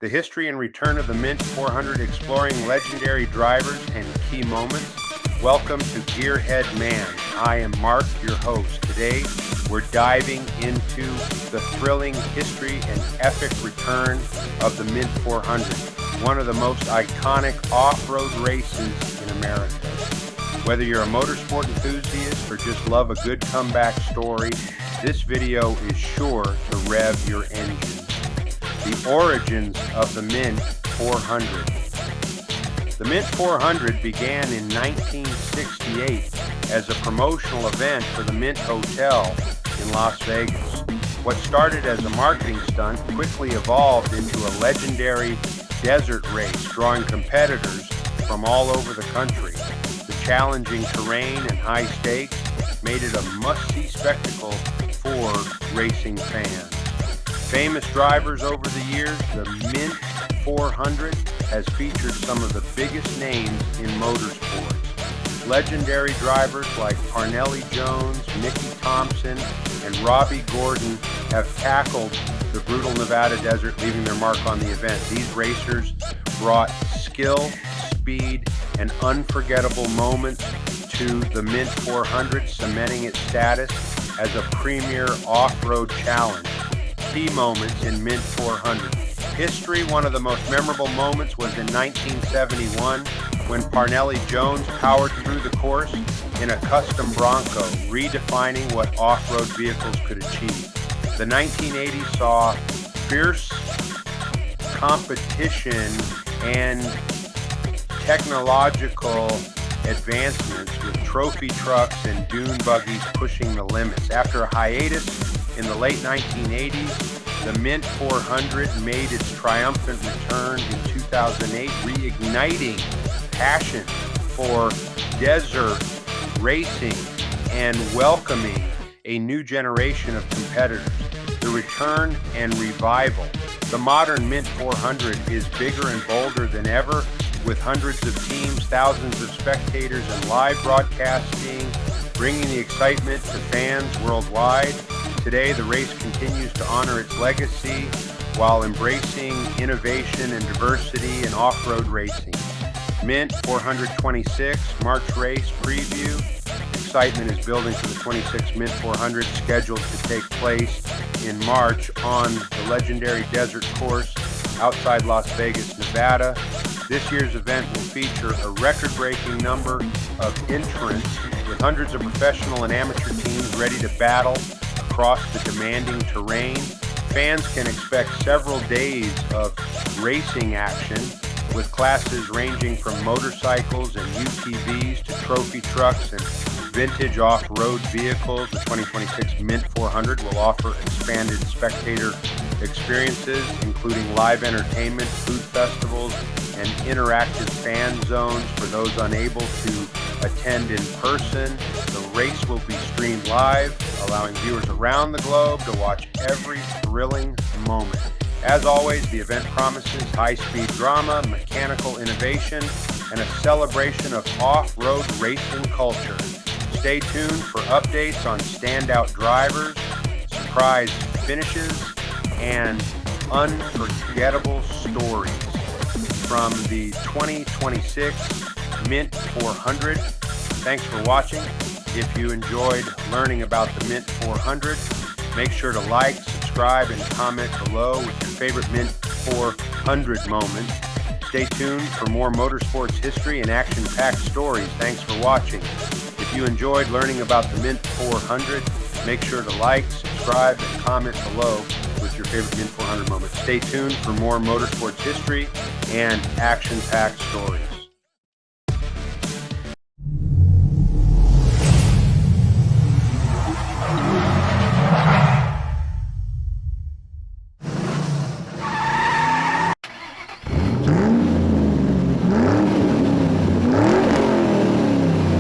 the history and return of the Mint 400, exploring legendary drivers and key moments. Welcome to Gearhead Man. I am Mark, your host. Today, we're diving into the thrilling history and epic return of the Mint 400, one of the most iconic off-road races in America. Whether you're a motorsport enthusiast or just love a good comeback story, this video is sure to rev your engines. The origins of the Mint 400. The Mint 400 began in 1968 as a promotional event for the Mint Hotel in Las Vegas. What started as a marketing stunt quickly evolved into a legendary desert race, drawing competitors from all over the country. The challenging terrain and high stakes made it a must-see spectacle for racing fans. Famous drivers over the years, the Mint 400 has featured some of the biggest names in motorsports. Legendary drivers like Parnelli Jones, Thompson, and Robbie have tackled the brutal Nevada desert, leaving their mark on the event. These racers brought skill, speed, and unforgettable moments to the Mint 400, cementing its status as a premier off-road challenge. Key moments in Mint 400. History, one of the most memorable moments was in 1971 when Parnelli Jones powered through the course in a custom Bronco, redefining what off-road vehicles could achieve. The 1980s saw fierce competition and technological advancements with trophy trucks and dune buggies pushing the limits. After a hiatus in the late 1980s, the Mint 400 made its triumphant return in 2008, reigniting passion for desert racing and welcoming a new generation of competitors. The return and revival. The modern Mint 400 is bigger and bolder than ever, with hundreds of teams, thousands of spectators, and live broadcasting, bringing the excitement to fans worldwide. Today, the race continues to honor its legacy while embracing innovation and diversity in off-road racing. Mint 426 March race preview. Excitement is building for the 26th Mint 400, scheduled to take place in March on the legendary desert course outside Las Vegas, Nevada. This year's event will feature a record-breaking number of entrants, with hundreds of professional and amateur teams ready to battle across the demanding terrain. Fans can expect several days of racing action, with classes ranging from motorcycles and UTVs to trophy trucks and vintage off-road vehicles. The 2026 Mint 400 will offer expanded spectator experiences, including live entertainment, food festivals, and interactive fan zones for those unable to attend in person. The race will be streamed live, allowing viewers around the globe to watch every thrilling moment. As always, the event promises high-speed drama, mechanical innovation, and a celebration of off-road racing culture. Stay tuned for updates on standout drivers, surprise finishes, and unforgettable stories from the 2026 Mint 400. Thanks for watching. If you enjoyed learning about the Mint 400, make sure to like, subscribe, and comment below with your favorite Mint 400 moments. Stay tuned for more motorsports history and action-packed stories. Thanks for watching. If you enjoyed learning about the Mint 400, make sure to like, subscribe, and comment below with your favorite Mint 400 moments. Stay tuned for more motorsports history and action-packed stories.